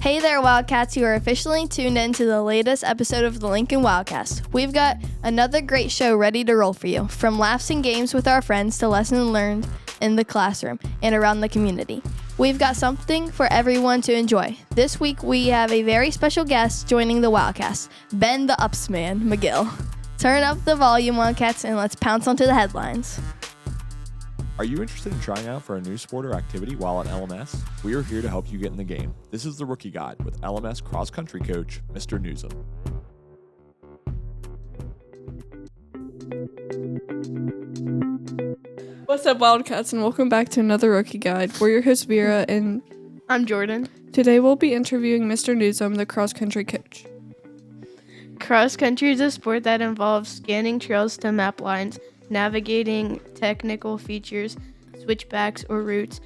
Hey there, Wildcats. You are officially tuned in to the latest episode of the Lincoln Wildcast. We've got another great show ready to roll for you, from laughs and games with our friends to lessons learned in the classroom and around the community. We've got something for everyone to enjoy. This week, we have a very special guest joining the Wildcast, Ben the Upsman McGill. Turn up the volume, Wildcats, and let's pounce onto the headlines. Are you interested in trying out for a new sport or activity while at LMS? We are here to help you get in the game. This is the Rookie Guide with LMS cross-country coach, Mr. Nuzum. What's up, Wildcats, and welcome back to another Rookie Guide. We're your host, Vera, and I'm Jordan. Today we'll be interviewing Mr. Nuzum, the cross-country coach. Cross-country is a sport that involves scanning trails to map lines, navigating technical features, switchbacks or routes,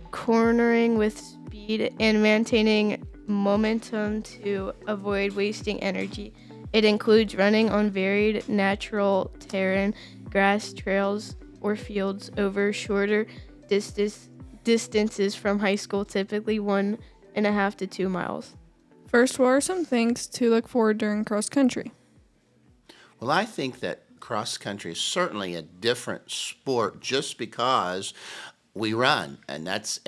cornering with speed, and maintaining momentum to avoid wasting energy. It includes running on varied natural terrain, grass trails, or fields over shorter distances from high school, typically 1.5 to 2 miles. First, what are some things to look forward during cross-country? Well, I think that cross-country is certainly a different sport just because we run, and that's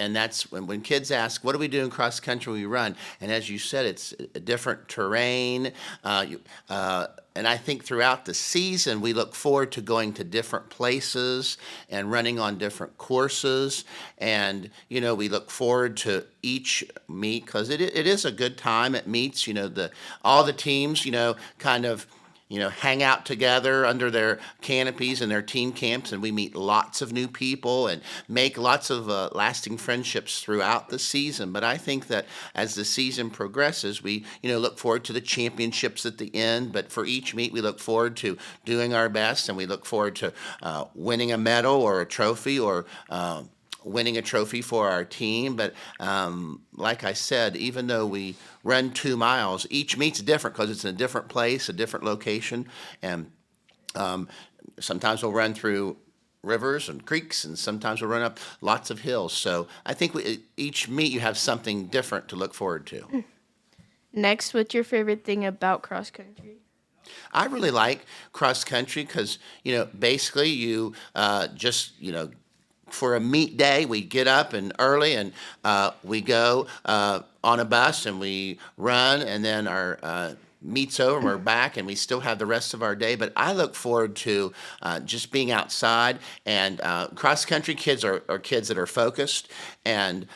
when kids ask, what do we do in cross-country? We run, and as you said, it's a different terrain, and I think throughout the season, we look forward to going to different places and running on different courses. And, we look forward to each meet because it is a good time at meets. All the teams, hang out together under their canopies and their team camps, and we meet lots of new people and make lots of lasting friendships throughout the season. But I think that as the season progresses, we, look forward to the championships at the end. But for each meet, we look forward to doing our best, and we look forward to winning a medal or a trophy or winning a trophy for our team. But like I said, even though we run 2 miles, each meet's different because it's in a different place, a different location. And sometimes we'll run through rivers and creeks, and sometimes we'll run up lots of hills. So I think each meet you have something different to look forward to. Next, what's your favorite thing about cross-country? I really like cross-country because, basically you for a meet day, we get up and early and we go on a bus and we run, and then our meet's over and we're back and we still have the rest of our day. But I look forward to just being outside, and cross-country kids are kids that are focused and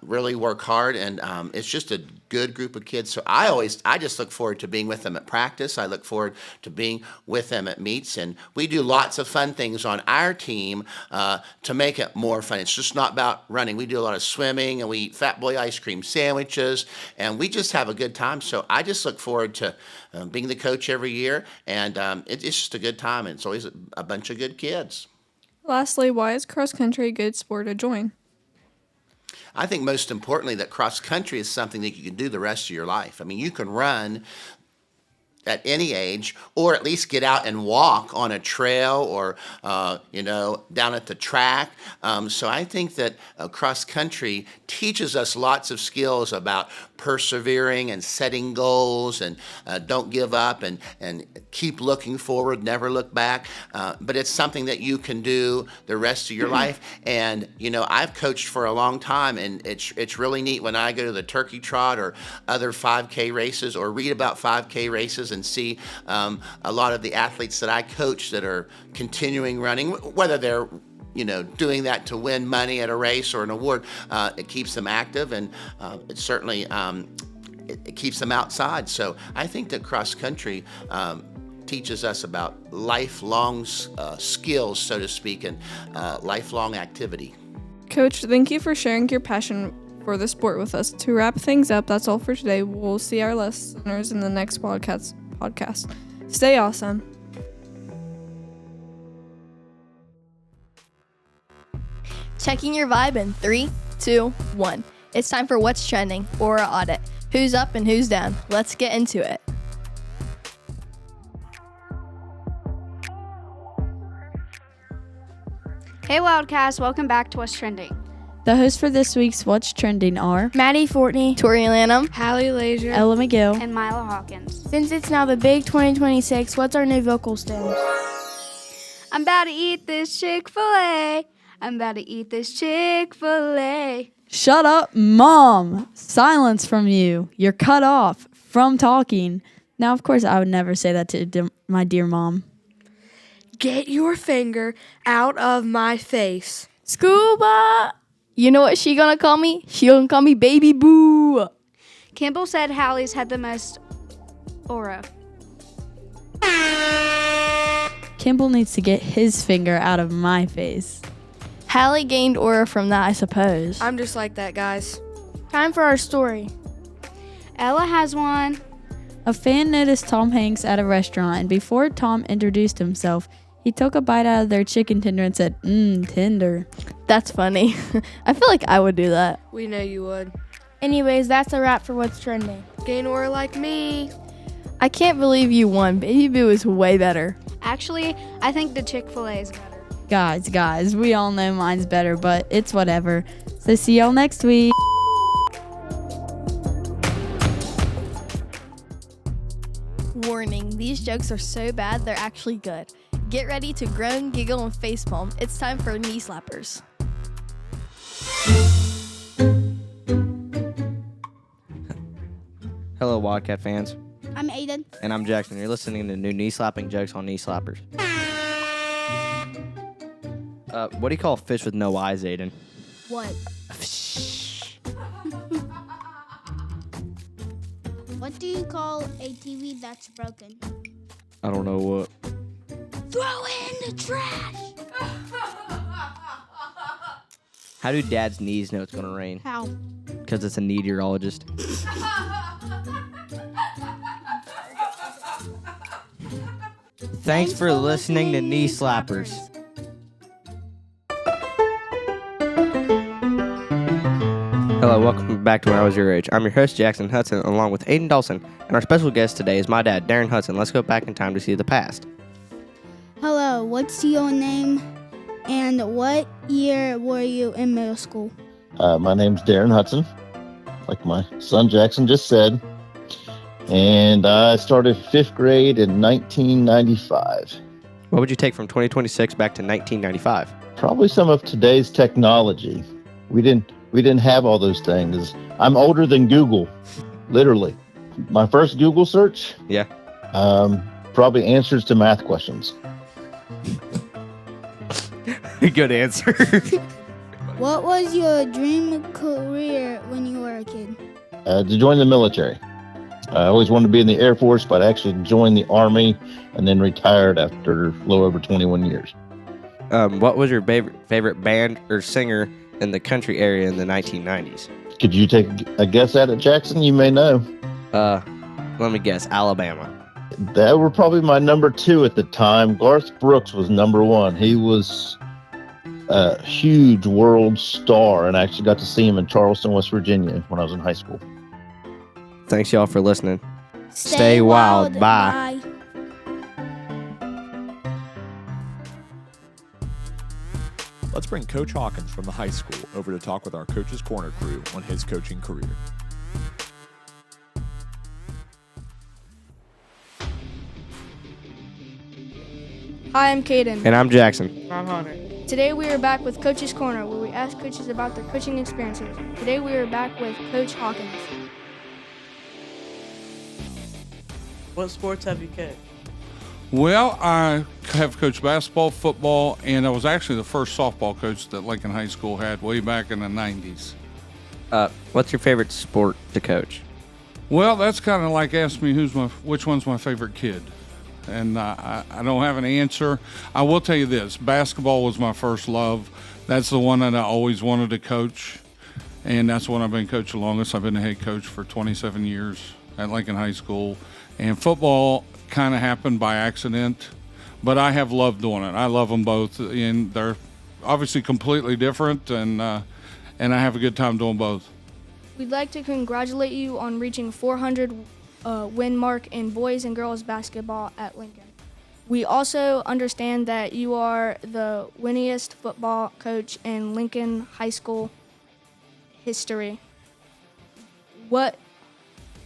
really work hard, and it's just a good group of kids. So I just look forward to being with them at practice. I look forward to being with them at meets, and we do lots of fun things on our team to make it more fun. It's just not about running. We do a lot of swimming, and we eat Fat Boy ice cream sandwiches, and we just have a good time. So I just look forward to being the coach every year, and it's just a good time, and it's always a bunch of good kids. Lastly, why is cross-country a good sport to join? I think most importantly that cross-country is something that you can do the rest of your life. I mean, you can run at any age, or at least get out and walk on a trail or, down at the track. So I think that cross-country teaches us lots of skills about persevering and setting goals, and don't give up, and keep looking forward, never look back. But it's something that you can do the rest of your life. And, I've coached for a long time, and it's really neat when I go to the turkey trot or other 5K races or read about 5K races and see a lot of the athletes that I coach that are continuing running, whether they're doing that to win money at a race or an award. It keeps them active, and it certainly it keeps them outside. So I think that cross-country teaches us about lifelong skills, so to speak, and lifelong activity. Coach, thank you for sharing your passion for the sport with us. To wrap things up, that's all for today. We'll see our listeners in the next podcast. Stay awesome. Checking your vibe in 3, 2, 1. It's time for What's Trending, or Audit. Who's up and who's down? Let's get into it. Hey Wildcats, welcome back to What's Trending. The hosts for this week's What's Trending are Maddie Fortney, Tori Lanham, Hallie Laser. Ella McGill, and Mila Hawkins. Since it's now the big 2026, what's our new vocal stems? I'm about to eat this Chick-fil-A. I'm about to eat this Chick-fil-A. Shut up, Mom! Silence from you. You're cut off from talking. Now, of course, I would never say that to my dear mom. Get your finger out of my face. Scuba. You know what she gonna call me? She gonna call me Baby Boo. Campbell said Hallie's had the most aura. Campbell needs to get his finger out of my face. Hallie gained aura from that, I suppose. I'm just like that, guys. Time for our story. Ella has one. A fan noticed Tom Hanks at a restaurant, and before Tom introduced himself, he took a bite out of their chicken tender and said, tender. That's funny. I feel like I would do that. We know you would. Anyways, that's a wrap for what's trending. Gain aura like me. I can't believe you won. Baby Boo is way better. Actually, I think the Chick-fil-A is better. Guys, we all know mine's better, but it's whatever. So see y'all next week. Warning, these jokes are so bad they're actually good. Get ready to groan, giggle, and facepalm. It's time for knee slappers. Hello, Wildcat fans. I'm Aiden. And I'm Jackson. You're listening to new knee slapping jokes on Knee Slappers. What do you call a fish with no eyes, Aiden? What? What do you call a TV that's broken? I don't know what. Throw it in the trash! How do dads' knees know it's going to rain? How? Because it's a meteorologist. Thanks for listening to Knee Slappers. Hello, welcome back to When I Was Your Age. I'm your host, Jackson Hutson, along with Aiden Dawson, and our special guest today is my dad, Darren Hutson. Let's go back in time to see the past. Hello, what's your name? And what year were you in middle school? My name's Darren Hutson, like my son Jackson just said. And I started 5th grade in 1995. What would you take from 2026 back to 1995? Probably some of today's technology. We didn't have all those things. I'm older than Google, literally. My first Google search? Yeah. Probably answers to math questions. Good answer. What was your dream career when you were a kid? To join the military. I always wanted to be in the Air Force, but I actually joined the Army and then retired after a little over 21 years. What was your favorite band or singer in the country area in the 1990s? Could you take a guess at it, Jackson? You may know. Let me guess, Alabama. That were probably my number 2 at the time. Garth Brooks was number 1. He was a huge world star, and I actually got to see him in Charleston, West Virginia when I was in high school. Thanks, y'all, for listening. Stay wild. Bye. Let's bring Coach Hawkins from the high school over to talk with our Coach's Corner crew on his coaching career. Hi, I'm Caden. And I'm Jackson. I'm Hunter. Today we are back with Coach's Corner, where we ask coaches about their coaching experiences. Today we are back with Coach Hawkins. What sports have you coached? Well, I have coached basketball, football, and I was actually the first softball coach that Lincoln High School had way back in the 90s. What's your favorite sport to coach? Well, that's kind of like asking me which one's my favorite kid. And I don't have an answer. I will tell you this, basketball was my first love. That's the one that I always wanted to coach, and that's what I've been coached the longest. I've been the head coach for 27 years at Lincoln High School. And football kind of happened by accident, but I have loved doing it. I love them both, and they're obviously completely different, and I have a good time doing both. We'd like to congratulate you on reaching 400 win mark in boys and girls basketball at Lincoln. We also understand that you are the winningest football coach in Lincoln High School history. What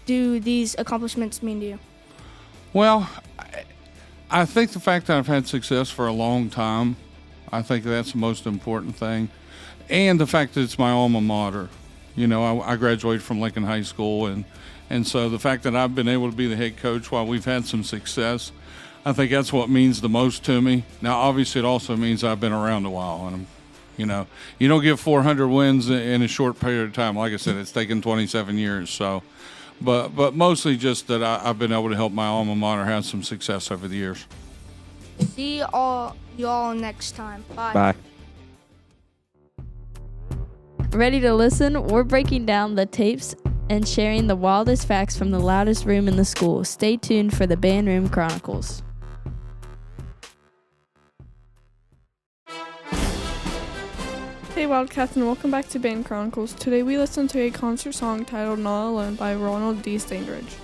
do these accomplishments mean to you? Well, I think the fact that I've had success for a long time, I think that's the most important thing. And the fact that it's my alma mater. You know, I graduated from Lincoln High School, and so the fact that I've been able to be the head coach while we've had some success, I think that's what means the most to me. Now, obviously, it also means I've been around a while, and you know, you don't get 400 wins in a short period of time. Like I said, it's taken 27 years. So, but mostly just that I've been able to help my alma mater have some success over the years. See y'all next time. Bye. Bye. Ready to listen? We're breaking down the tapes and sharing the wildest facts from the loudest room in the school. Stay tuned for the Band Room Chronicles. Hey Wildcats, and welcome back to Band Chronicles. Today we listen to a concert song titled Not Alone by Ronald D. Stainbridge.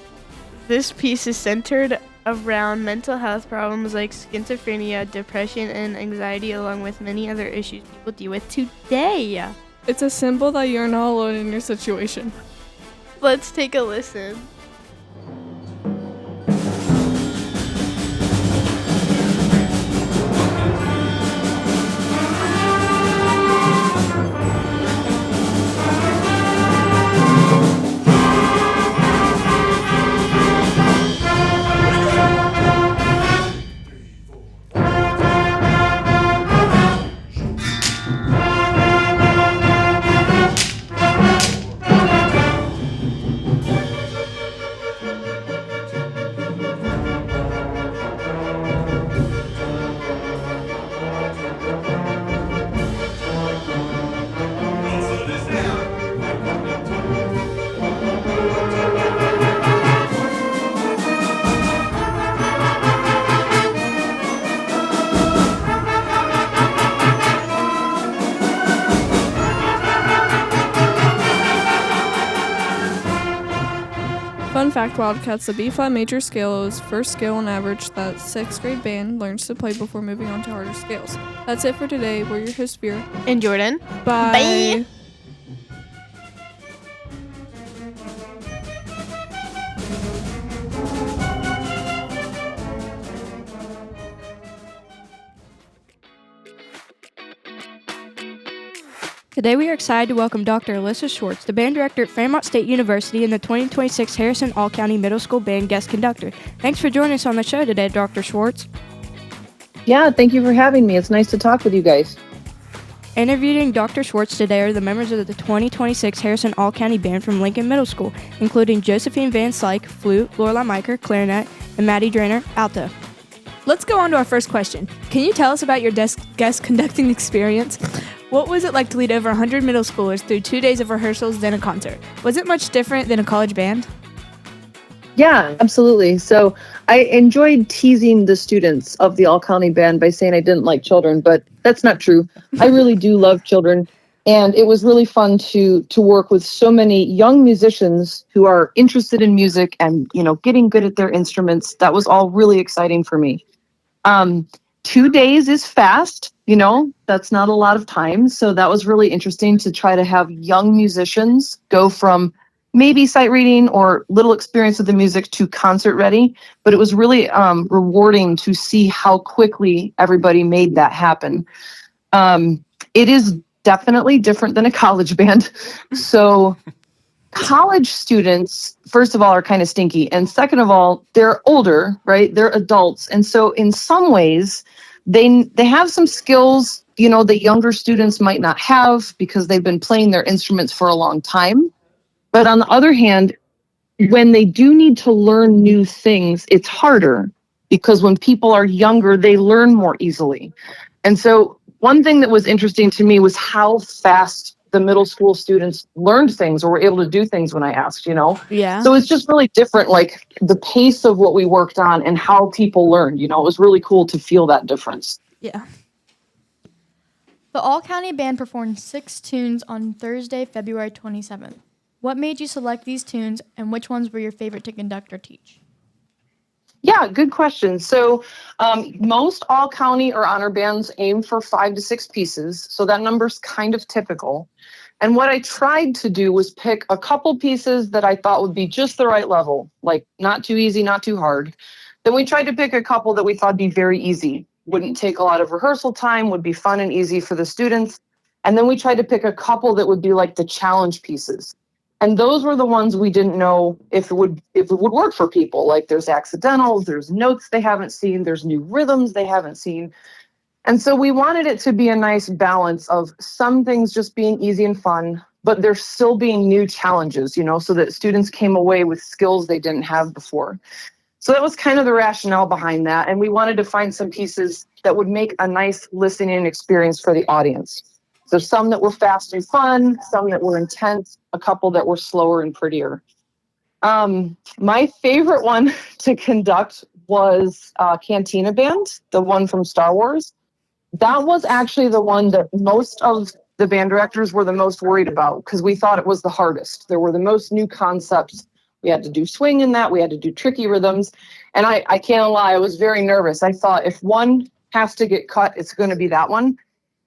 This piece is centered around mental health problems like schizophrenia, depression, and anxiety, along with many other issues people deal with today. It's a symbol that you're not alone in your situation. Let's take a listen. Fun fact, Wildcats, the B-flat major scale is first scale on average that 6th grade band learns to play before moving on to harder scales. That's it for today. We're your hosts, Vera and Jordan. Bye. Bye. Today we are excited to welcome Dr. Alyssa Schwartz, the band director at Fairmont State University and the 2026 Harrison All-County Middle School Band guest conductor. Thanks for joining us on the show today, Dr. Schwartz. Yeah, thank you for having me. It's nice to talk with you guys. Interviewing Dr. Schwartz today are the members of the 2026 Harrison All-County Band from Lincoln Middle School, including Josephine Van Slyke, flute, Lorelai Miker, clarinet, and Maddie Drainer, alto. Let's go on to our first question. Can you tell us about your guest conducting experience? What was it like to lead over 100 middle schoolers through 2 days of rehearsals, then a concert? Was it much different than a college band? Yeah, absolutely. So I enjoyed teasing the students of the All-County Band by saying I didn't like children, but that's not true. I really do love children. And it was really fun to work with so many young musicians who are interested in music and, you know, getting good at their instruments. That was all really exciting for me. 2 days is fast, you know, that's not a lot of time. So that was really interesting to try to have young musicians go from maybe sight reading or little experience with the music to concert ready. But it was really rewarding to see how quickly everybody made that happen. It is definitely different than a college band. So college students, first of all, are kind of stinky. And second of all, they're older, right? They're adults. And so in some ways, they have some skills, you know, that younger students might not have because they've been playing their instruments for a long time. But on the other hand, when they do need to learn new things, it's harder because when people are younger, they learn more easily. And so one thing that was interesting to me was how fast the middle school students learned things or were able to do things when I asked, you know? Yeah. So it's just really different, like the pace of what we worked on and how people learned, you know, it was really cool to feel that difference. Yeah. The All-County Band performed 6 tunes on Thursday, February 27th. What made you select these tunes, and which ones were your favorite to conduct or teach? Yeah, good question. So most all county or honor bands aim for 5 to 6 pieces. So that number's kind of typical. And what I tried to do was pick a couple pieces that I thought would be just the right level, like not too easy, not too hard. Then we tried to pick a couple that we thought would be very easy, wouldn't take a lot of rehearsal time, would be fun and easy for the students. And then we tried to pick a couple that would be like the challenge pieces. And those were the ones we didn't know if it would work for people. Like there's accidentals, there's notes they haven't seen, there's new rhythms they haven't seen. And so we wanted it to be a nice balance of some things just being easy and fun, but there still being new challenges, so that students came away with skills they didn't have before. So that was kind of the rationale behind that. And we wanted to find some pieces that would make a nice listening experience for the audience. So some that were fast and fun, some that were intense, a couple that were slower and prettier. My favorite one to conduct was Cantina Band, the one from Star Wars. That was actually the one that most of the band directors were the most worried about because we thought it was the hardest. There were the most new concepts. We had to do swing in that. We had to do tricky rhythms. And I can't lie, I was very nervous. I thought if one has to get cut, it's going to be that one.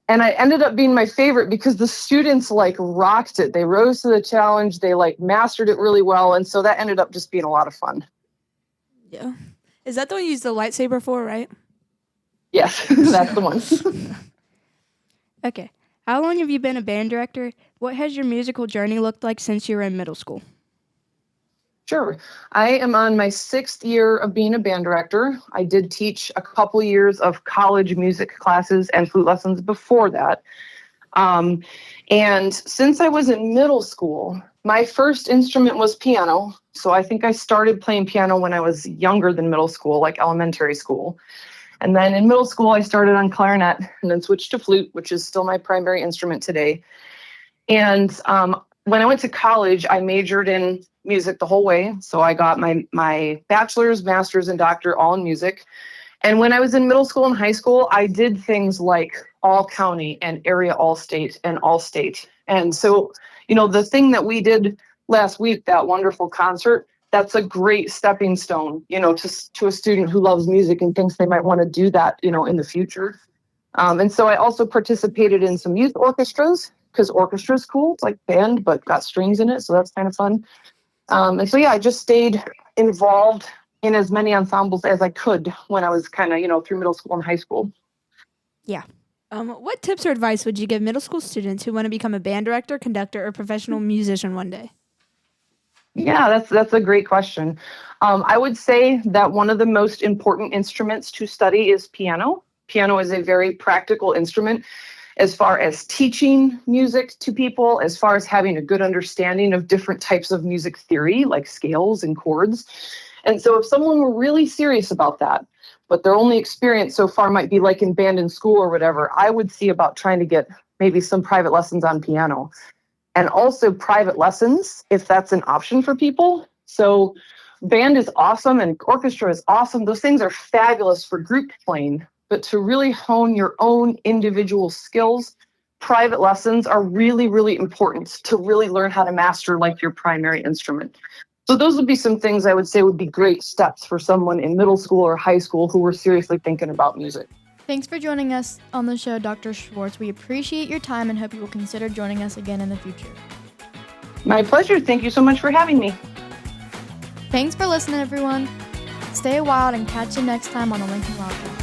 And I ended up being my favorite because the students rocked it. They rose to the challenge. They mastered it really well. And so that ended up just being a lot of fun. Yeah. Is that the one you use the lightsaber for, right? Yes, that's the one. Okay. How long have you been a band director? What has your musical journey looked like since you were in middle school? Sure. I am on my 6th year of being a band director. I did teach a couple years of college music classes and flute lessons before that. And since I was in middle school, my first instrument was piano. So I think I started playing piano when I was younger than middle school, like elementary school. And then in middle school, I started on clarinet and then switched to flute, which is still my primary instrument today. And when I went to college, I majored in music the whole way. So I got my bachelor's, master's, and doctor all in music. And when I was in middle school and high school, I did things like all county and area all state and all state. And so, the thing that we did last week, that wonderful concert, that's a great stepping stone, to a student who loves music and thinks they might want to do that, in the future. And so I also participated in some youth orchestras because orchestra is cool. It's like band, but got strings in it. So that's kind of fun. And so, I just stayed involved in as many ensembles as I could when I was kind of, through middle school and high school. Yeah. What tips or advice would you give middle school students who want to become a band director, conductor, or professional musician one day? Yeah, that's a great question. I would say that one of the most important instruments to study is piano. Piano is a very practical instrument as far as teaching music to people, as far as having a good understanding of different types of music theory, like scales and chords. And so if someone were really serious about that, but their only experience so far might be like in band in school or whatever, I would see about trying to get maybe some private lessons on piano. And also private lessons, if that's an option for people. So band is awesome and orchestra is awesome. Those things are fabulous for group playing. But to really hone your own individual skills, private lessons are really, really important to really learn how to master your primary instrument. So those would be some things I would say would be great steps for someone in middle school or high school who were seriously thinking about music. Thanks for joining us on the show, Dr. Schwartz. We appreciate your time and hope you will consider joining us again in the future. My pleasure. Thank you so much for having me. Thanks for listening, everyone. Stay wild and catch you next time on the Lincoln Wildcast.